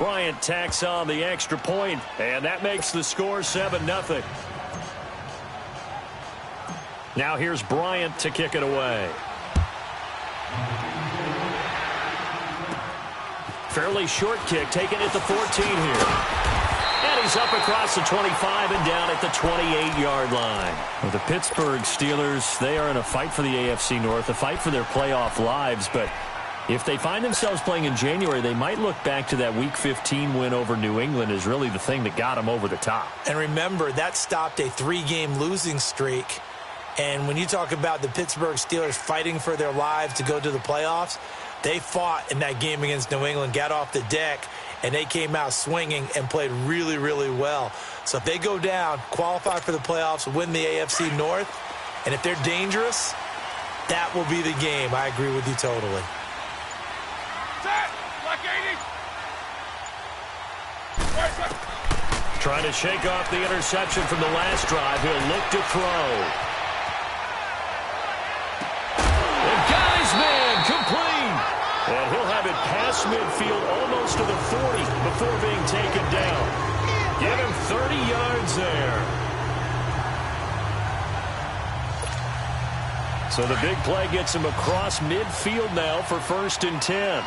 Bryant tacks on the extra point, and that makes the score 7-0. Now here's Bryant to kick it away. Fairly short kick, taken at the 14 here. And he's up across the 25 and down at the 28-yard line. Well, the Pittsburgh Steelers, they are in a fight for the AFC North, a fight for their playoff lives. But if they find themselves playing in January, they might look back to that Week 15 win over New England as really the thing that got them over the top. And remember, that stopped a 3-game losing streak. And when you talk about the Pittsburgh Steelers fighting for their lives to go to the playoffs, they fought in that game against New England, got off the deck, and they came out swinging and played really, really well. So if they go down, qualify for the playoffs, win the AFC North, and if they're dangerous, that will be the game. I agree with you totally. Trying to shake off the interception from the last drive. He'll look to throw. And got his man complete. And he'll have it past midfield almost to the 40 before being taken down. Give him 30 yards there. So the big play gets him across midfield now for 1st and 10.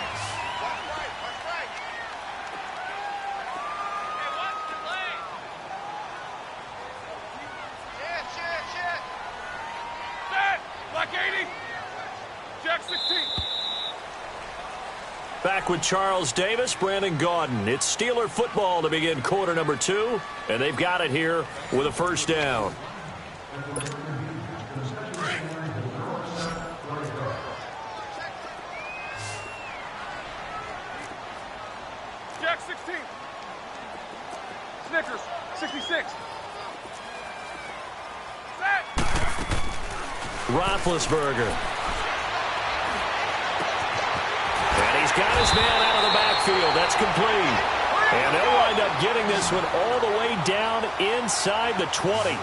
Back with Charles Davis, Brandon Gaudin. It's Steeler football to begin quarter number 2, and they've got it here with a 1st down. Jack 16. Snickers 66. Set. Roethlisberger. He's got his man out of the backfield. That's complete. And they'll wind up getting this one all the way down inside the 20.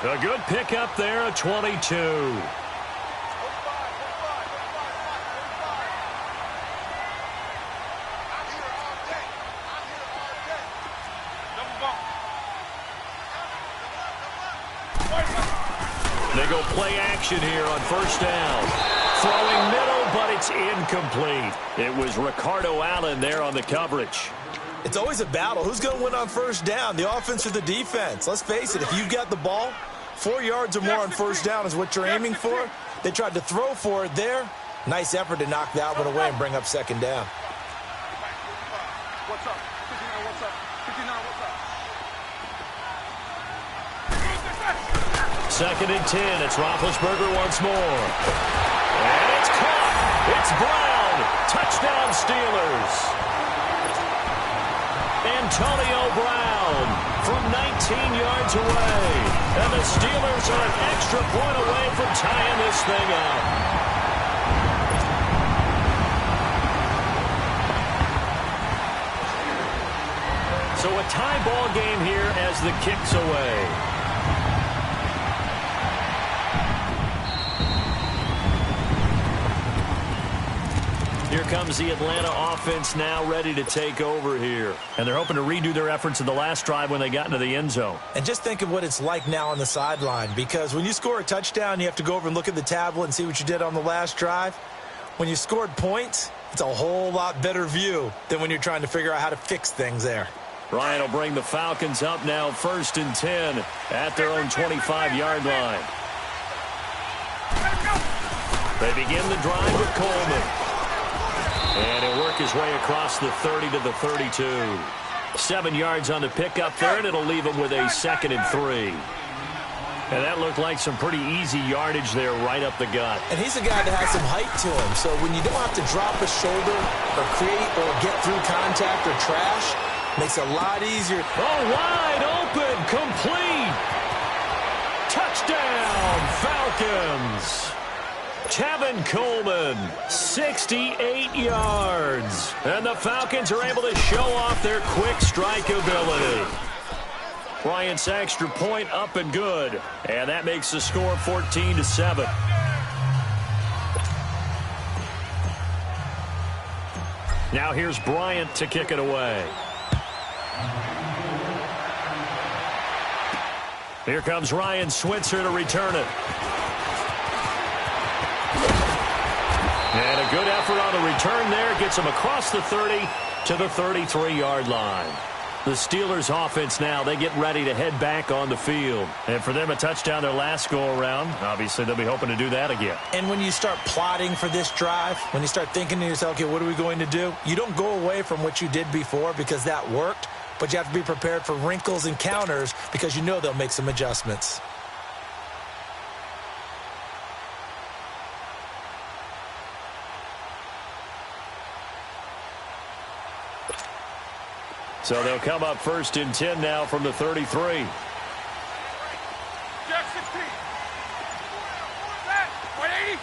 A good pickup there, a 22. They go play action here on 1st down. Throwing middle, but it's incomplete. It was Ricardo Allen there on the coverage. It's always a battle. Who's going to win on 1st down, the offense or the defense? Let's face it, if you've got the ball, 4 yards or more on 1st down is what you're aiming for. They tried to throw for it there. Nice effort to knock that one away and bring up 2nd down. What's up? 59, what's up? 59, what's up? 2nd and 10. It's Roethlisberger once more. And it's caught. It's Brown. Touchdown Steelers. Antonio Brown from 19 yards away. And the Steelers are an extra point away from tying this thing up. So a tie ball game here as the kick's away. Here comes the Atlanta offense now ready to take over here. And they're hoping to redo their efforts in the last drive when they got into the end zone. And just think of what it's like now on the sideline, because when you score a touchdown, you have to go over and look at the tablet and see what you did on the last drive. When you scored points, it's a whole lot better view than when you're trying to figure out how to fix things there. Ryan will bring the Falcons up now 1st and 10 at their own 25-yard line. They begin the drive with Coleman. And he'll work his way across the 30 to the 32. 7 yards on the pickup there, and it'll leave him with a 2nd and 3. And that looked like some pretty easy yardage there right up the gut. And he's a guy that has some height to him, so when you don't have to drop a shoulder or create or get through contact or trash, makes it a lot easier. Oh, wide open, complete. Touchdown, Falcons. Tevin Coleman, 68 yards. And the Falcons are able to show off their quick strike ability. Bryant's extra point up and good. And that makes the score 14-7. Now here's Bryant to kick it away. Here comes Ryan Switzer to return it. And a good effort on the return there. Gets him across the 30 to the 33-yard line. The Steelers offense now, they get ready to head back on the field. And for them, a touchdown their last go-around. Obviously, they'll be hoping to do that again. And when you start plotting for this drive, when you start thinking to yourself, okay, what are we going to do? You don't go away from what you did before because that worked. But you have to be prepared for wrinkles and counters because you know they'll make some adjustments. So they'll come up 1st and 10 now from the 33. Jack 16. Set. 180.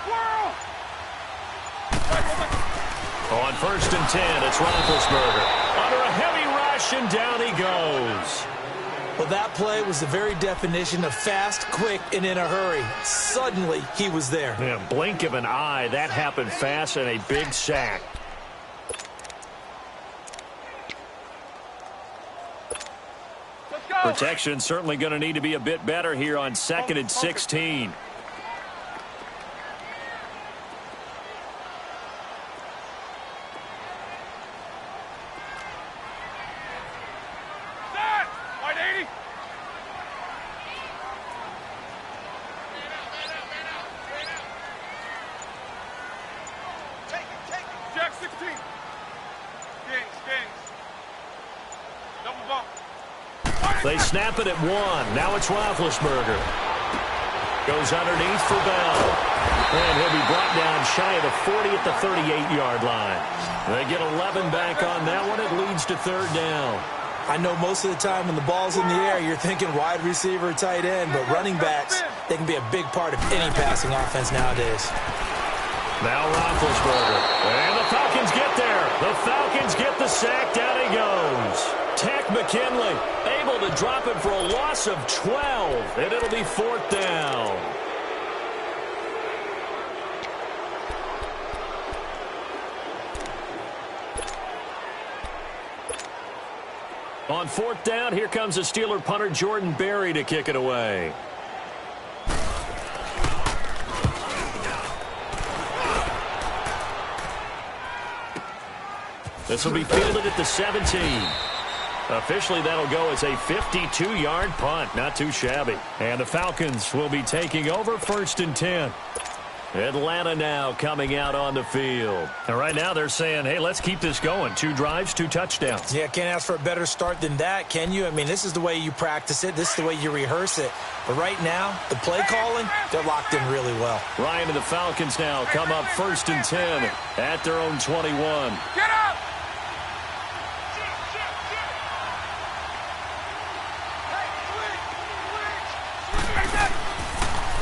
Whirl. On 1st and 10, it's Roethlisberger. Under a heavy rush, and down he goes. Well, that play was the very definition of fast, quick, and in a hurry. Suddenly, he was there. Yeah, blink of an eye, that happened fast, and a big sack. Protection certainly going to need to be a bit better here on 2nd and 16. Set. 180. Jack 16. Gangs. Double bump. They snap it at 1. Now it's Roethlisberger. Goes underneath for Bell. And he'll be brought down shy of the 40 at the 38-yard line. They get 11 back on that one. It leads to 3rd down. I know most of the time when the ball's in the air, you're thinking wide receiver, tight end, but running backs, they can be a big part of any passing offense nowadays. Now Roethlisberger. And the Falcons get there. The Falcons get the sack. Down he goes. Tech McKinley able to drop it for a loss of 12. And it'll be 4th down. On 4th down, here comes the Steeler punter Jordan Berry to kick it away. This will be fielded at the 17. Officially, that'll go as a 52-yard punt. Not too shabby. And the Falcons will be taking over 1st and 10. Atlanta now coming out on the field. And right now they're saying, hey, let's keep this going. 2 drives, 2 touchdowns. Yeah, can't ask for a better start than that, can you? I mean, this is the way you practice it. This is the way you rehearse it. But right now, the play calling, they're locked in really well. Ryan and the Falcons now come up 1st and 10 at their own 21. Get up.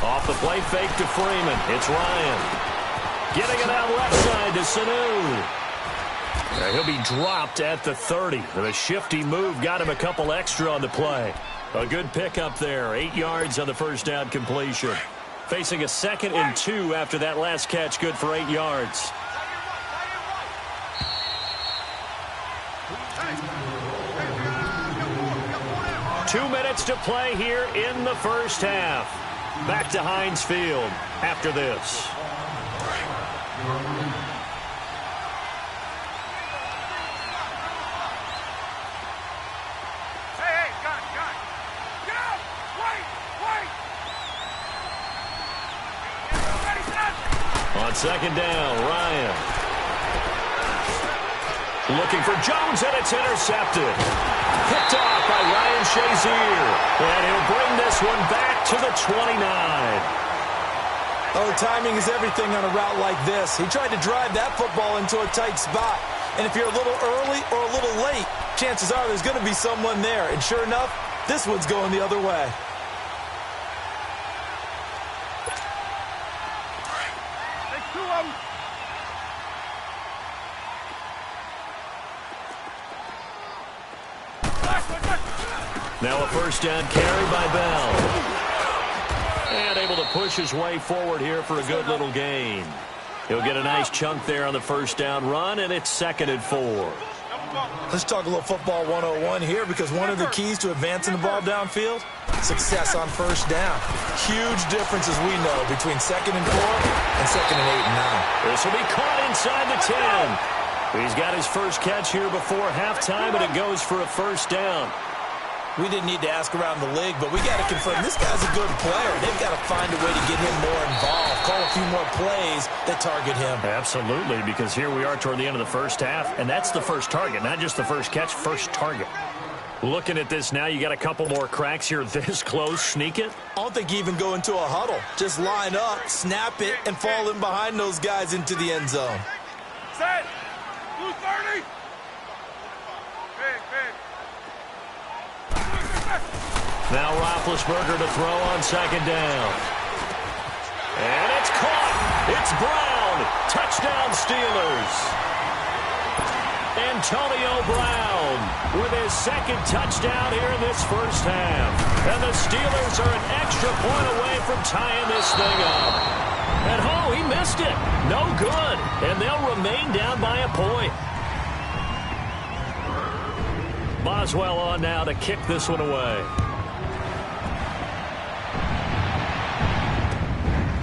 Off the play fake to Freeman. It's Ryan. Getting it out left side to Sanu. He'll be dropped at the 30. The shifty move got him a couple extra on the play. A good pickup there. 8 yards on the 1st down completion. Facing a 2nd and 2 after that last catch. Good for 8 yards. Two minutes to play here in the 1st half. Back to Heinz Field after this. Hey, got it. Get out. Wait. On 2nd down, Ryan. Looking for Jones, and it's intercepted. Picked off by Ryan Shazier. And he'll bring this one back to the 29. Oh, timing is everything on a route like this. He tried to drive that football into a tight spot. And if you're a little early or a little late, chances are there's going to be someone there. And sure enough, this one's going the other way. Take 2 of them. Now a 1st down carry by Bell. And able to push his way forward here for a good little gain. He'll get a nice chunk there on the 1st down run, and it's 2nd and 4. Double Let's talk a little football 101 here, because one of the keys to advancing the ball downfield, success on first down. Huge difference, as we know, between 2nd and 4 and 2nd and 8 and 9. This will be caught inside the 10. He's got his first catch here before halftime, and it goes for a first down. We didn't need to ask around the league, but we got to confirm this guy's a good player. They've got to find a way to get him more involved, call a few more plays that target him. Absolutely, because here we are toward the end of the first half, and that's the first target, not just the first catch, first target. Looking at this now, you got a couple more cracks here this close. Sneak it? I don't think you even go into a huddle. Just line up, snap it, and fall in behind those guys into the end zone. Set. Blue 30. Big, big. Now Roethlisberger to throw on 2nd down. And it's caught. It's Brown. Touchdown Steelers. Antonio Brown with his 2nd touchdown here in this first half. And the Steelers are an extra point away from tying this thing up. And he missed it. No good. And they'll remain down by a point. Boswell on now to kick this one away.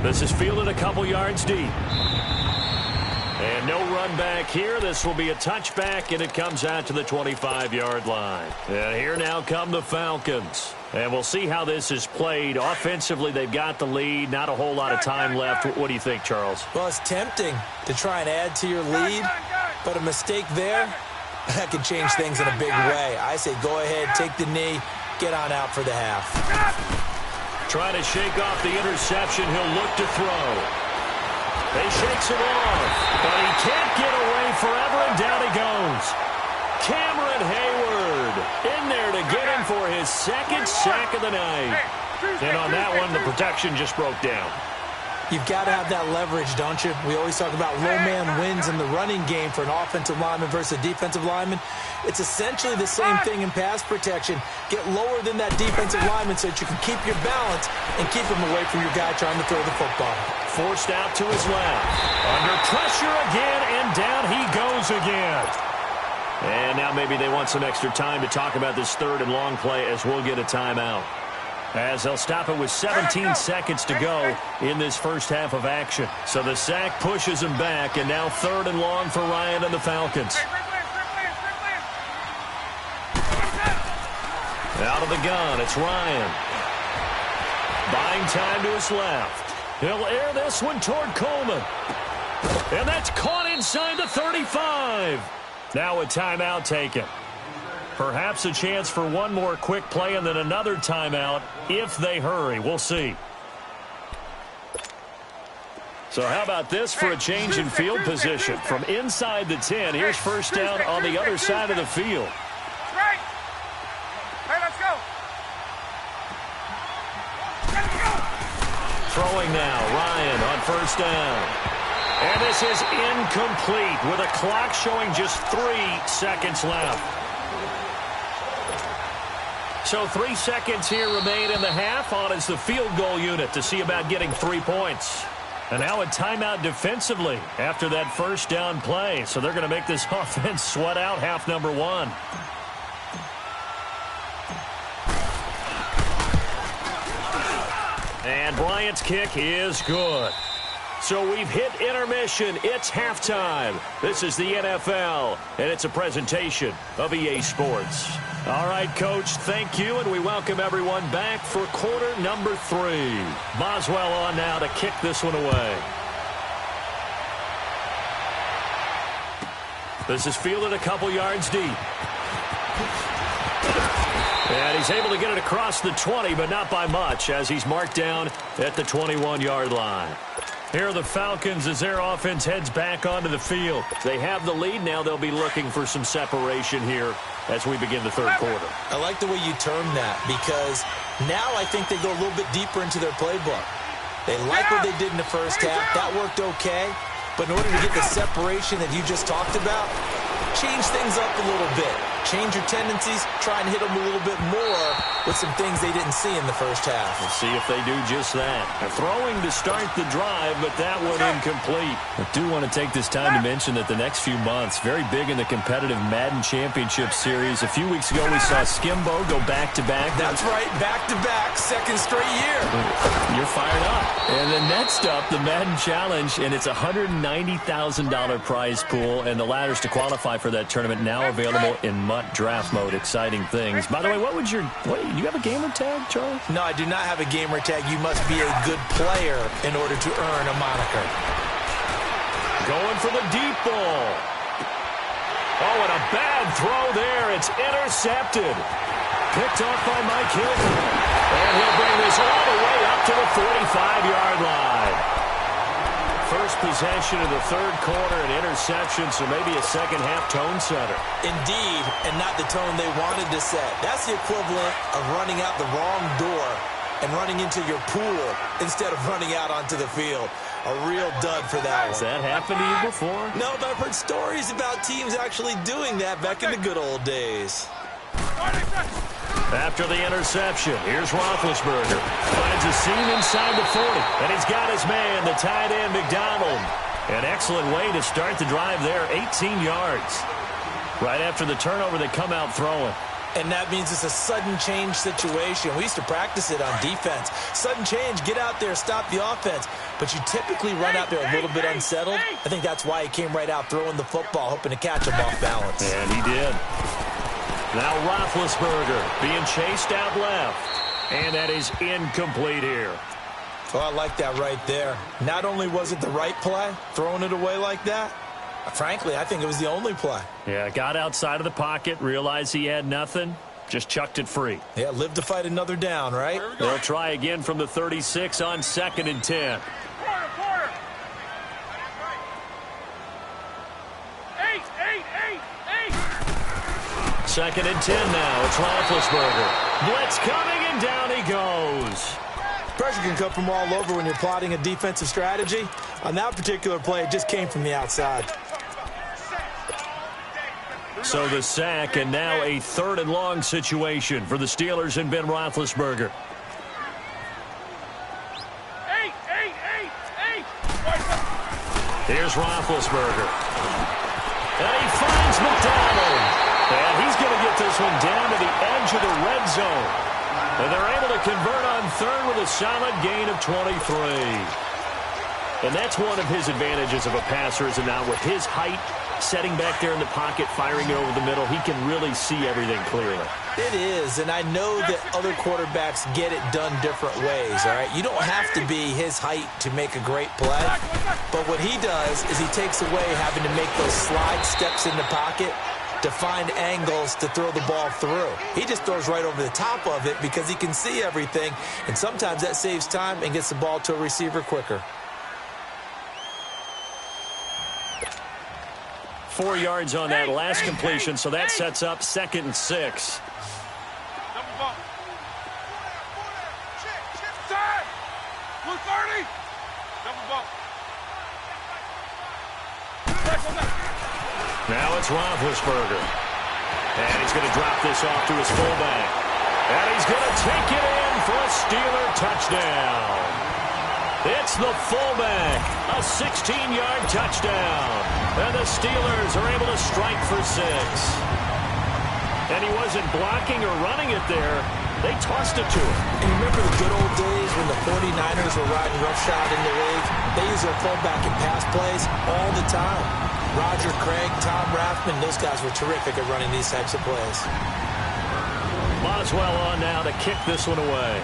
This is fielded a couple yards deep. And no run back here. This will be a touchback, and it comes out to the 25-yard line. And here now come the Falcons. And we'll see how this is played. Offensively, they've got the lead. Not a whole lot of time left. What do you think, Charles? Well, it's tempting to try and add to your lead, but a mistake there, that can change things in a big way. I say go ahead, take the knee, get on out for the half. Trying to shake off the interception. He'll look to throw. He shakes it off, but he can't get away forever, and down he goes. Cameron Hayward in there to get him for his 2nd sack of the night. And on that one, the protection just broke down. You've got to have that leverage, don't you? We always talk about low man wins in the running game for an offensive lineman versus a defensive lineman. It's essentially the same thing in pass protection. Get lower than that defensive lineman so that you can keep your balance and keep him away from your guy trying to throw the football. Forced out to his left. Under pressure again, and down he goes again. And now maybe they want some extra time to talk about this 3rd and long play, as we'll get a timeout. As they'll stop it with 17 seconds to go in this first half of action. So the sack pushes him back, and now 3rd and long for Ryan and the Falcons. Out of the gun, it's Ryan. Buying time to his left. He'll air this one toward Coleman. And that's caught inside the 35. Now a timeout taken. Perhaps a chance for one more quick play and then another timeout if they hurry. We'll see. So how about this for a change in field position? From inside the 10, here's first down on the other side of the field. Right. Hey, let's go. Let's go. Throwing now, Ryan on first down. And this is incomplete with a clock showing just 3 seconds left. So 3 seconds here remain in the half. On is the field goal unit to see about getting 3 points. And now a timeout defensively after that first down play. So they're going to make this offense sweat out half number 1. And Bryant's kick is good. So we've hit intermission. It's halftime. This is the NFL, and it's a presentation of EA Sports. All right, Coach, thank you, and we welcome everyone back for quarter number 3. Boswell on now to kick this one away. This is fielded a couple yards deep. And he's able to get it across the 20, but not by much, as he's marked down at the 21-yard line. Here are the Falcons as their offense heads back onto the field. They have the lead. Now they'll be looking for some separation here as we begin the third quarter. I like the way you term that, because now I think they go a little bit deeper into their playbook. They like what they did in the first half. That worked okay. But in order to get the separation that you just talked about, change things up a little bit. change your tendencies, try and hit them a little bit more with some things they didn't see in the first half. We'll see if they do just that. They're throwing to start the drive, but that one incomplete. I do want to take this time to mention that the next few months, very big in the competitive Madden Championship Series. A few weeks ago, we saw Skimbo go back-to-back. That's right, back-to-back, second straight year. You're fired up. And then next up, the Madden Challenge, and it's a $190,000 prize pool, and the ladders to qualify for that tournament now available in MUT draft mode. Exciting things. By the way, you have a gamer tag, Charles? No, I do not have a gamer tag. You must be a good player in order to earn a moniker. Going for the deep ball. Oh, and a bad throw there. It's intercepted. Picked off by Mike Hilton. And he'll bring this all the way up to the 45-yard line. First possession of the third quarter, an interception, so maybe a second-half tone setter. Indeed, and not the tone they wanted to set. That's the equivalent of running out the wrong door and running into your pool instead of running out onto the field. A real dud for that one. Has that happened to you before? No, but I've heard stories about teams actually doing that back in the good old days. After the interception, here's Roethlisberger. Finds a seam inside the 40, and he's got his man, the tight end, McDonald. An excellent way to start the drive there, 18 yards. Right after the turnover, they come out throwing. And that means it's a sudden change situation. We used to practice it on defense. Sudden change, get out there, stop the offense. But you typically run out there a little bit unsettled. I think that's why he came right out throwing the football, hoping to catch him off balance. And he did. Now Roethlisberger being chased out left. And that is incomplete here. Oh, I like that right there. Not only was it the right play, throwing it away like that, frankly, I think it was the only play. Yeah, got outside of the pocket, realized he had nothing, just chucked it free. Yeah, live to fight another down, right? They'll try again from the 36 on 2nd and 10. Quarter. 8. 2nd and 10 now. It's Roethlisberger. Blitz coming, and down he goes. Pressure can come from all over when you're plotting a defensive strategy. On that particular play, it just came from the outside. So the sack, and now a 3rd and long situation for the Steelers and Ben Roethlisberger. 8. Here's Roethlisberger. And he finds McDonald. And he's going to get this one down to the edge of the red zone. And they're able to convert on 3rd with a solid gain of 23. And that's one of his advantages of a passer, is now with his height, setting back there in the pocket, firing it over the middle, he can really see everything clearly. It is, and I know that other quarterbacks get it done different ways, all right? You don't have to be his height to make a great play, but what he does is he takes away having to make those slide steps in the pocket to find angles to throw the ball through. He just throws right over the top of it because he can see everything, and sometimes that saves time and gets the ball to a receiver quicker. 4 yards on that last completion, so that sets up 2nd and 6. Double bump. Side. Blue 30. Double bump. Now it's Roethlisberger. And he's going to drop this off to his fullback. And he's going to take it in for a Steeler touchdown. It's the fullback, a 16-yard touchdown. And the Steelers are able to strike for 6. And he wasn't blocking or running it there. They tossed it to him. And you remember the good old days when the 49ers were riding roughshod in the league? They used their fullback in pass plays all the time. Roger Craig, Tom Rathman, those guys were terrific at running these types of plays. Boswell on now to kick this one away.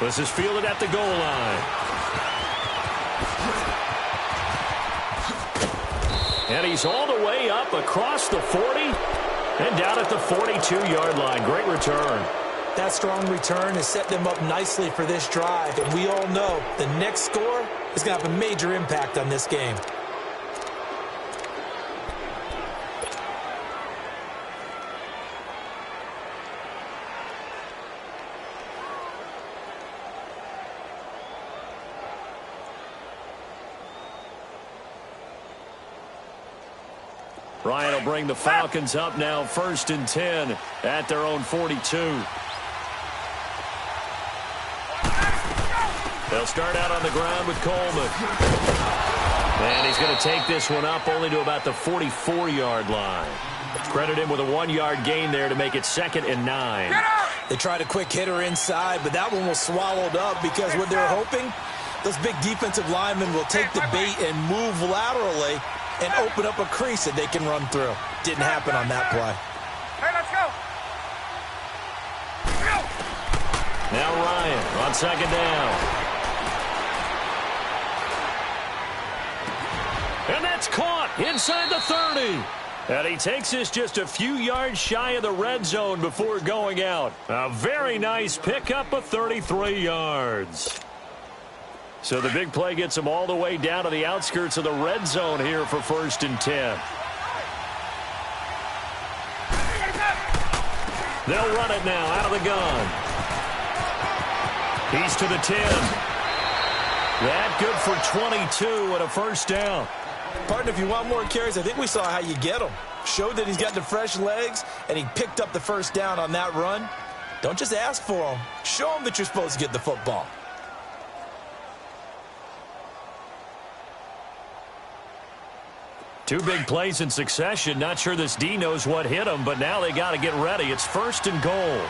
This is fielded at the goal line. And he's all the way up across the 40 and down at the 42-yard line. Great return. That strong return has set them up nicely for this drive, and we all know the next score is going to have a major impact on this game. Ryan will bring the Falcons up now 1st and 10 at their own 42. They'll start out on the ground with Coleman. And he's going to take this one up only to about the 44-yard line. Credit him with a 1-yard gain there to make it 2nd and 9. They tried a quick hitter inside, but that one was swallowed up because what they're hoping, those big defensive linemen will take the bait and move laterally and open up a crease that they can run through. Didn't happen on that play. Hey, let's go. Now Ryan on 2nd down. And that's caught inside the 30. And he takes this just a few yards shy of the red zone before going out. A very nice pickup of 33 yards. So the big play gets him all the way down to the outskirts of the red zone here for 1st and 10. They'll run it now out of the gun. He's to the 10. That good for 22 and a 1st down. Partner, if you want more carries, I think we saw how you get them. Showed that he's got the fresh legs, and he picked up the 1st down on that run. Don't just ask for them. Show them that you're supposed to get the football. Two big plays in succession. Not sure this D knows what hit him, but now they got to get ready. It's 1st and goal.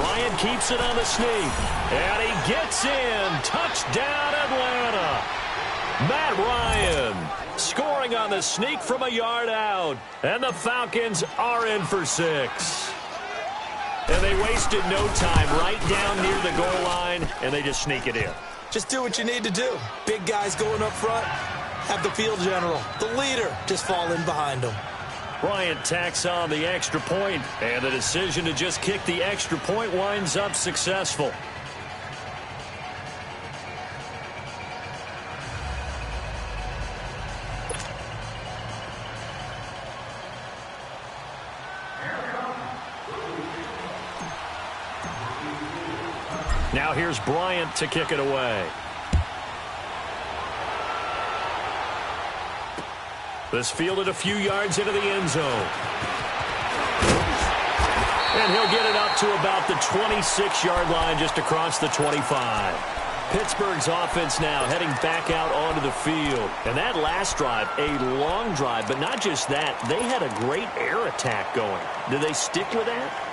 Ryan keeps it on the sneak. And he gets in. Touchdown, Atlanta. Matt Ryan scoring on the sneak from a yard out. And the Falcons are in for 6. And they wasted no time right down near the goal line, and they just sneak it in. Just do what you need to do. Big guys going up front. Have the field general, the leader, just fall in behind them. Bryant tacks on the extra point, and the decision to just kick the extra point winds up successful. Now here's Bryant to kick it away. This fielded a few yards into the end zone. And he'll get it up to about the 26-yard line just across the 25. Pittsburgh's offense now heading back out onto the field. And that last drive, a long drive, but not just that. They had a great air attack going. Do they stick with that?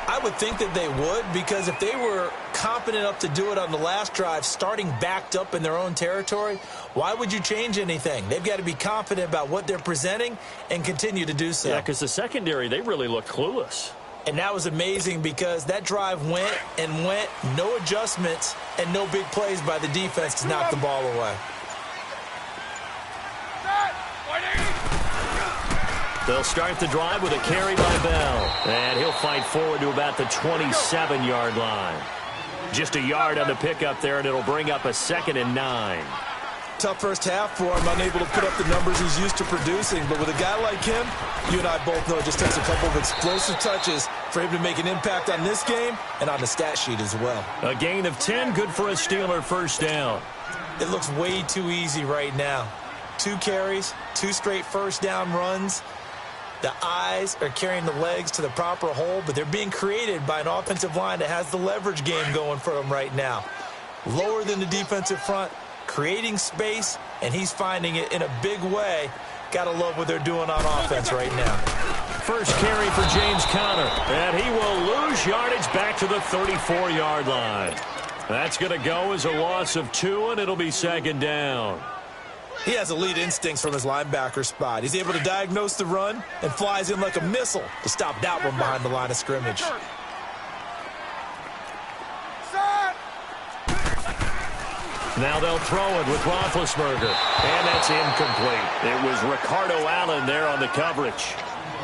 I would think that they would, because if they were confident enough to do it on the last drive, starting backed up in their own territory, why would you change anything? They've got to be confident about what they're presenting and continue to do so. Yeah, because the secondary, they really looked clueless. And that was amazing because that drive went and went, no adjustments, and no big plays by the defense to knock the ball away. They'll start the drive with a carry by Bell. And he'll fight forward to about the 27-yard line. Just a yard on the pickup there, and it'll bring up a 2nd and 9. Tough first half for him, unable to put up the numbers he's used to producing. But with a guy like him, you and I both know it just takes a couple of explosive touches for him to make an impact on this game and on the stat sheet as well. A gain of 10, good for a Steeler 1st down. It looks way too easy right now. 2 carries, 2 straight 1st down runs. The eyes are carrying the legs to the proper hole, but they're being created by an offensive line that has the leverage game going for them right now. Lower than the defensive front, creating space, and he's finding it in a big way. Got to love what they're doing on offense right now. First carry for James Conner, and he will lose yardage back to the 34-yard line. That's going to go as a loss of 2, and it'll be 2nd down. He has elite instincts from his linebacker spot. He's able to diagnose the run and flies in like a missile to stop that one behind the line of scrimmage. Now they'll throw it with Roethlisberger, and that's incomplete. It was Ricardo Allen there on the coverage.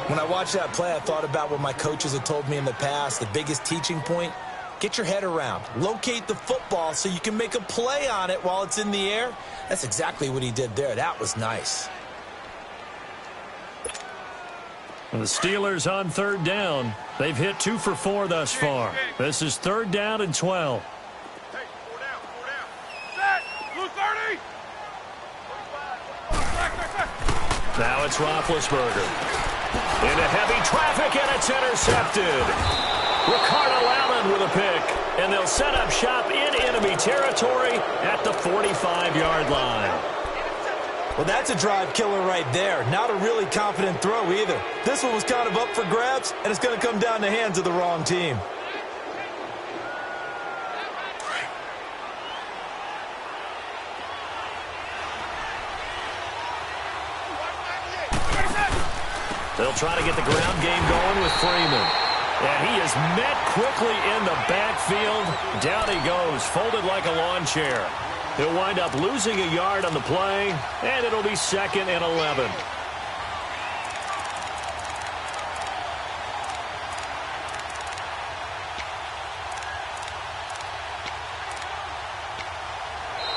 When I watched that play, I thought about what my coaches had told me in the past. The biggest teaching point, get your head around. Locate the football so you can make a play on it while it's in the air. That's exactly what he did there. That was nice. And the Steelers on 3rd down. They've hit 2 for 4 thus far. This is 3rd down and 12. Hey, 4 down. Set. Blue 30. Now it's Roethlisberger. Into heavy traffic, and it's intercepted. Ricardo Allen with a pick. And they'll set up shop in enemy territory at the 45-yard line. Well, that's a drive killer right there. Not a really confident throw either. This one was kind of up for grabs, and it's going to come down the hands of the wrong team. They'll try to get the ground game going with Freeman. And he is met quickly in the backfield. Down he goes, folded like a lawn chair. He'll wind up losing a yard on the play, and it'll be 2nd and 11.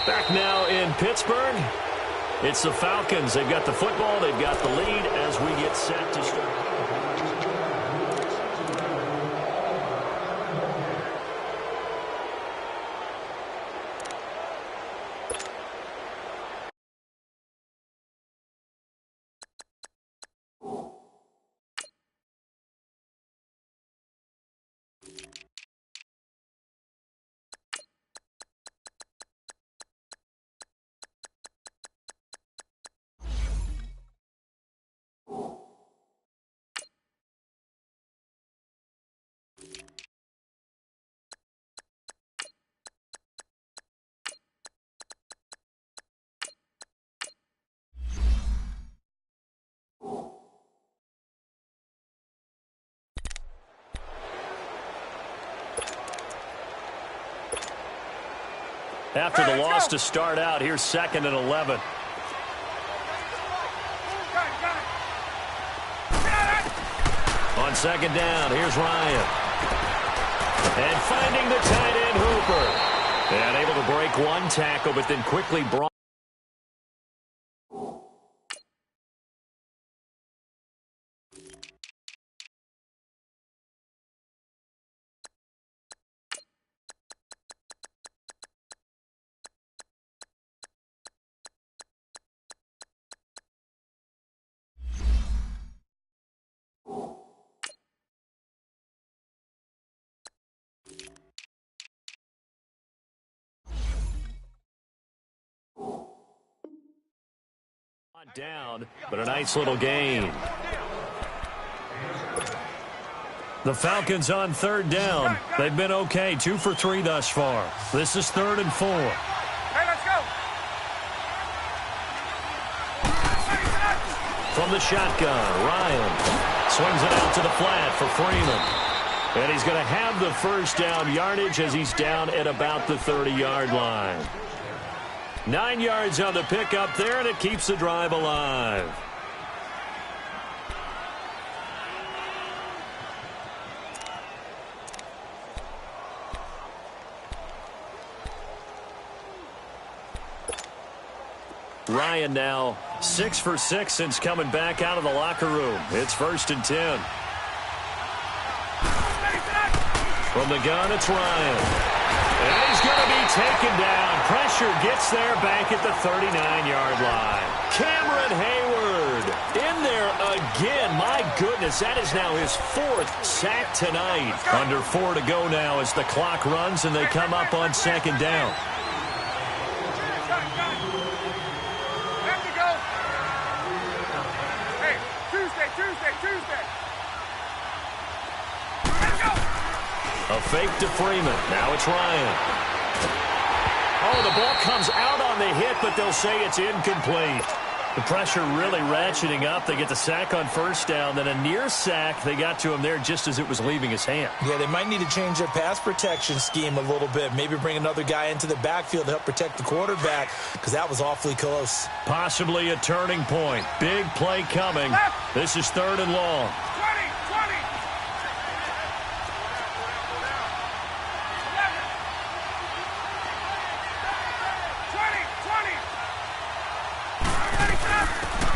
Back now in Pittsburgh. It's the Falcons. They've got the football. They've got the lead as we get set to start. After the loss to start out, here's 2nd and 11. On 2nd down, here's Ryan. And finding the tight end, Hooper. And able to break one tackle, but then quickly brought. Down, but a nice little gain. The Falcons on 3rd down. They've been okay, 2 for 3 thus far. This is 3rd and 4. Hey, let's go. From the shotgun, Ryan swings it out to the flat for Freeman. And he's going to have the first down yardage as he's down at about the 30-yard line. 9 yards on the pickup there, and it keeps the drive alive. Ryan now 6 for 6 since coming back out of the locker room. It's 1st and 10. From the gun, it's Ryan. And he's going to be taken down. Pressure gets there back at the 39-yard line. Cameron Hayward in there again. My goodness, that is now his 4th sack tonight. Under 4 to go now as the clock runs and they come up on 2nd down. Hey, Tuesday. A fake to Freeman. Now it's Ryan. Oh, the ball comes out on the hit, but they'll say it's incomplete. The pressure really ratcheting up. They get the sack on 1st down, then a near sack. They got to him there just as it was leaving his hand. Yeah, they might need to change their pass protection scheme a little bit. Maybe bring another guy into the backfield to help protect the quarterback, because that was awfully close. Possibly a turning point. Big play coming. This is 3rd and long. 20.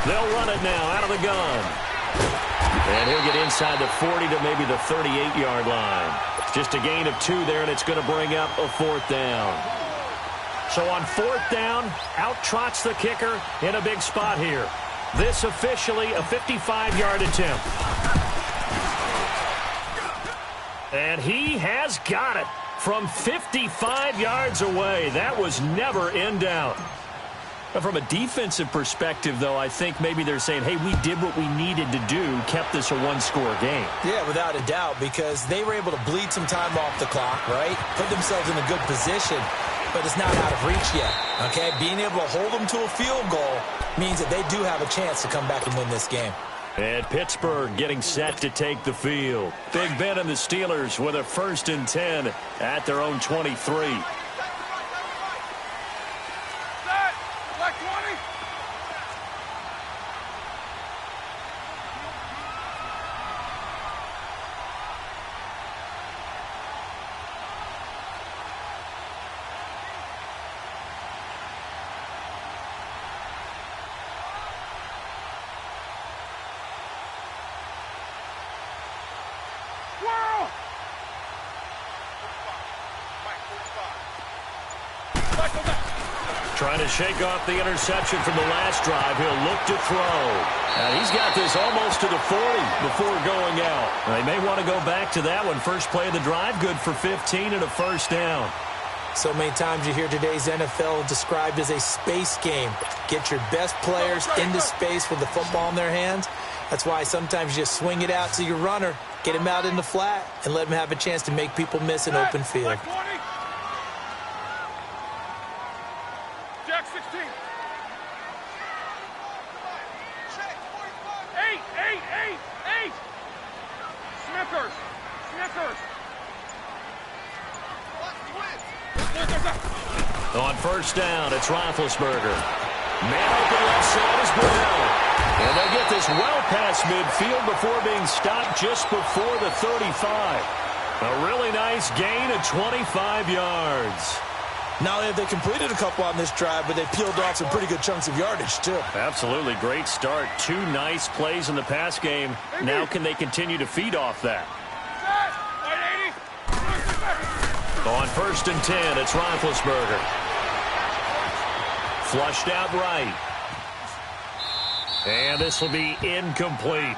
They'll run it now out of the gun. And he'll get inside the 40 to maybe the 38-yard line. Just a gain of 2 there, and it's going to bring up a 4th down. So on 4th down, out trots the kicker in a big spot here. This officially a 55-yard attempt. And he has got it from 55 yards away. That was never in doubt. From a defensive perspective, though, I think maybe they're saying, hey, we did what we needed to do, kept this a one-score game. Yeah, without a doubt, because they were able to bleed some time off the clock, right? Put themselves in a good position, but it's not out of reach yet, okay? Being able to hold them to a field goal means that they do have a chance to come back and win this game. And Pittsburgh getting set to take the field. Big Ben and the Steelers with a 1st and 10 at their own 23. Trying to shake off the interception from the last drive. He'll look to throw. And he's got this almost to the 40 before going out. They may want to go back to that one. First play of the drive, good for 15 and a 1st down. So many times you hear today's NFL described as a space game. Get your best players into space with the football in their hands. That's why sometimes you just swing it out to your runner, get him out in the flat, and let him have a chance to make people miss an open field. Jack 16. 8. Smithers. On 1st down, it's Roethlisberger. Man open left side is Brown. And they'll get this well past midfield before being stopped just before the 35. A really nice gain of 25 yards. Not only have they completed a couple on this drive, but they peeled off some pretty good chunks of yardage, too. Absolutely. Great start. 2 nice plays in the pass game. Now can they continue to feed off that? On 1st and 10, it's Roethlisberger. Flushed out right. And this will be incomplete.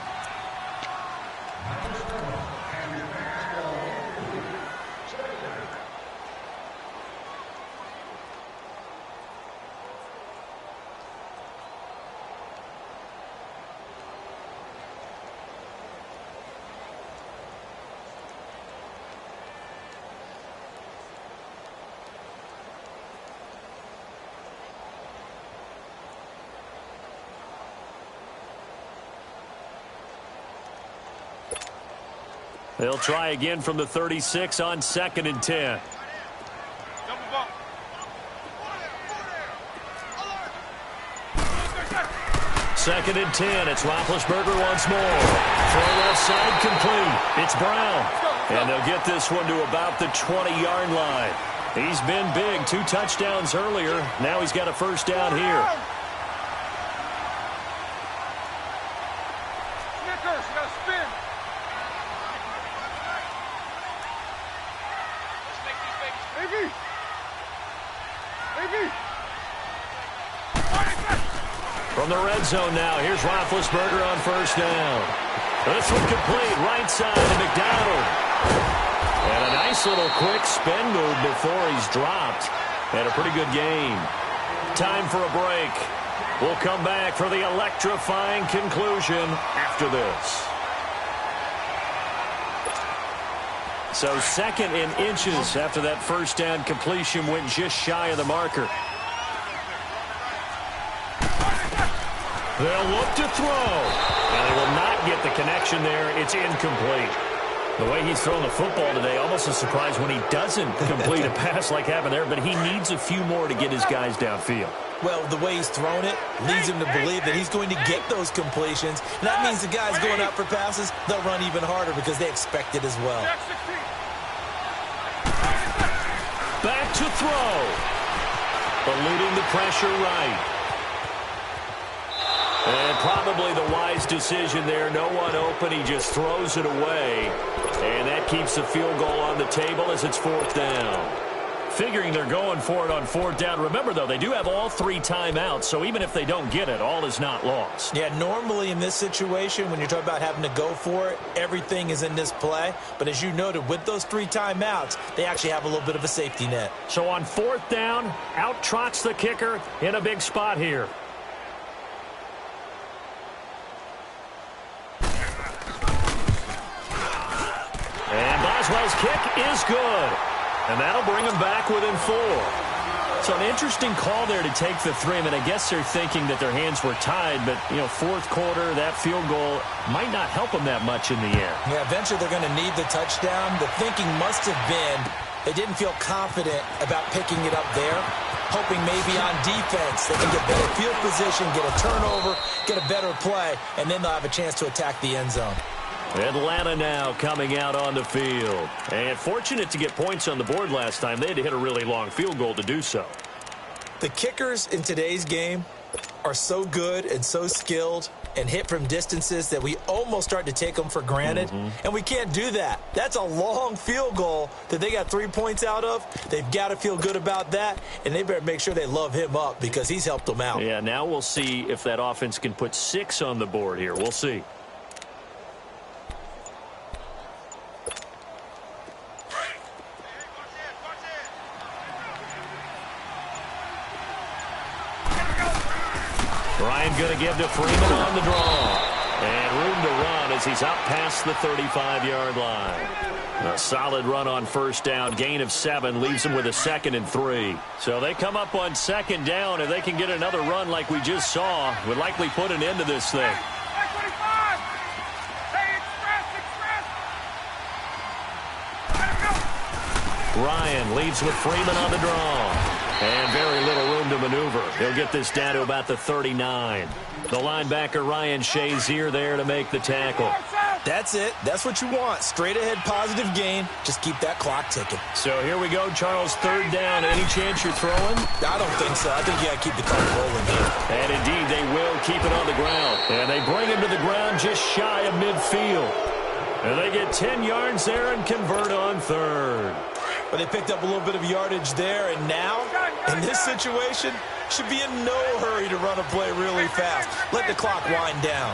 They'll try again from the 36 on 2nd and 10. Second and 10. It's Roethlisberger once more. Throw left side complete. It's Brown. And they'll get this one to about the 20-yard line. He's been big. 2 touchdowns earlier. Now he's got a 1st down here. Snickers, you gotta spin. From the red zone now, here's Roethlisberger on 1st down. This one complete, right side to McDonald. And a nice little quick spin move before he's dropped. And a pretty good game. Time for a break. We'll come back for the electrifying conclusion after this. So 2nd and inches after that 1st down completion went just shy of the marker. They'll look to throw. And they will not get the connection there. It's incomplete. The way he's thrown the football today, almost a surprise when he doesn't complete a pass like happened there, but he needs a few more to get his guys downfield. Well, the way he's thrown it leads him to believe that he's going to get those completions. And that means the guys going out for passes, they'll run even harder because they expect it as well. Back to throw. Eluding the pressure right. And probably the wise decision there. No one open. He just throws it away. And that keeps the field goal on the table as it's 4th down. figuring they're going for it on 4th down. Remember, though, they do have all 3 timeouts, so even if they don't get it, all is not lost. Yeah, normally in this situation, when you're talking about having to go for it, everything is in this play. But as you noted, with those 3 timeouts, they actually have a little bit of a safety net. So on 4th down, out trots the kicker in a big spot here. And Boswell's kick is good. And that'll bring them back within 4. So an interesting call there to take the 3. I mean, I guess they're thinking that their hands were tied, but, 4th quarter, that field goal might not help them that much in the air. Yeah, eventually they're going to need the touchdown. The thinking must have been they didn't feel confident about picking it up there, hoping maybe on defense they can get better field position, get a turnover, get a better play, and then they'll have a chance to attack the end zone. Atlanta now coming out on the field. And fortunate to get points on the board last time. They had to hit a really long field goal to do so. The kickers in today's game are so good and so skilled and hit from distances that we almost start to take them for granted. And we can't do that. That's a long field goal that they got 3 points out of. They've got to feel good about that, and they better make sure they love him up because he's helped them out. Yeah, now we'll see if that offense can put 6 on the board here. We'll see. Ryan going to give to Freeman on the draw. And room to run as he's out past the 35-yard line. A solid run on 1st down. Gain of 7 leaves them with a 2nd and 3. So they come up on 2nd down. If they can get another run like we just saw, would likely put an end to this thing. Ryan leads with Freeman on the draw. And very little room to maneuver. He'll get this down to about the 39. The linebacker, Ryan Shazier, there to make the tackle. That's it. That's what you want. Straight ahead, positive gain. Just keep that clock ticking. So here we go, Charles. 3rd down. Any chance you're throwing? I don't think so. I think you got to keep the clock rolling here. And indeed, they will keep it on the ground. And they bring him to the ground just shy of midfield. And they get 10 yards there and convert on 3rd. But they picked up a little bit of yardage there, and now, in this situation, should be in no hurry to run a play really fast. Let the clock wind down.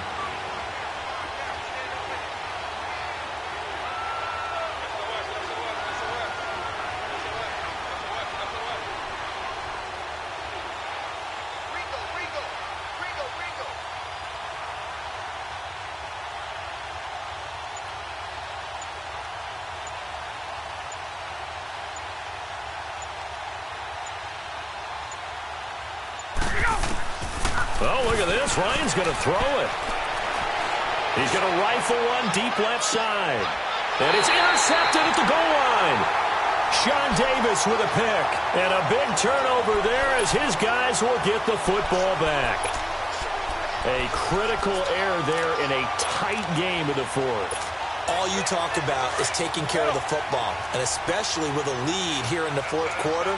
Oh, look at this. Ryan's going to throw it. He's going to rifle one deep left side. And it's intercepted at the goal line. Sean Davis with a pick. And a big turnover there as his guys will get the football back. A critical error there in a tight game of the 4th. All you talk about is taking care of the football, and especially with a lead here in the 4th quarter.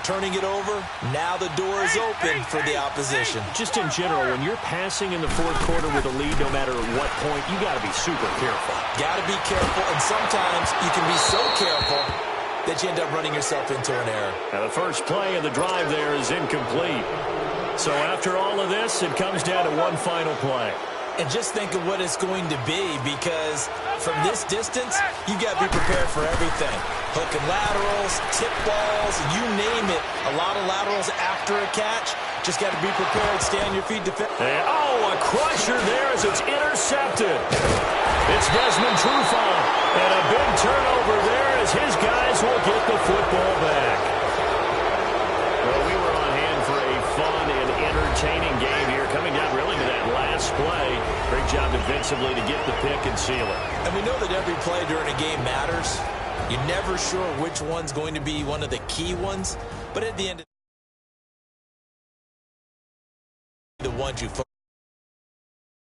Turning it over, now the door is open for the opposition. Just in general, when you're passing in the 4th quarter with a lead, no matter at what point, you got to be super careful. Got to be careful, and sometimes you can be so careful that you end up running yourself into an error. Now the first play of the drive there is incomplete. So after all of this, it comes down to one final play. And just think of what it's going to be, because from this distance, you got to be prepared for everything. Hook and laterals, tip balls, you name it. A lot of laterals after a catch. Just got to be prepared, stay on your feet. And, a crusher there as it's intercepted. It's Desmond Trufant. And a big turnover there as his guys will get the football back. Well, we were on hand for a fun and entertaining game here, coming down really to that last play. Great job defensively to get the pick and seal it. And we know that every play during a game matters. You're never sure which one's going to be one of the key ones, but at the end of the ones you